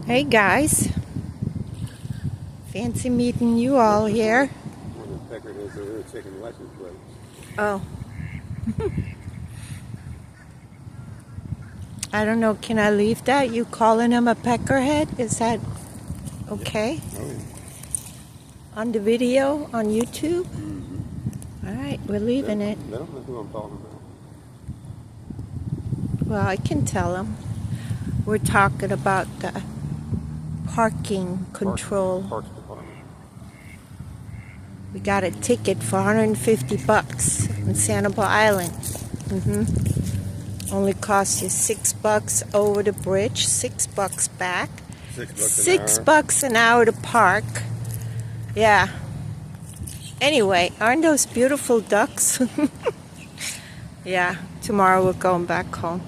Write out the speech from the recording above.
Hey guys, fancy meeting you all here. One of the PECKERHEADs over there taking license plates. Oh. I don't know, can I leave that? You calling him a peckerhead? Is that okay? Oh, yeah. On the video on YouTube? Alright, we're leaving it. They don't know who I'm talking about. Well, I can tell them. We're talking about the parking control. Parks department. We got a ticket for $150 in Sanibel Island. Only costs you $6 over the bridge, $6 back. $6 an hour to park. Yeah. Anyway, aren't those beautiful ducks? Yeah, tomorrow we're going back home.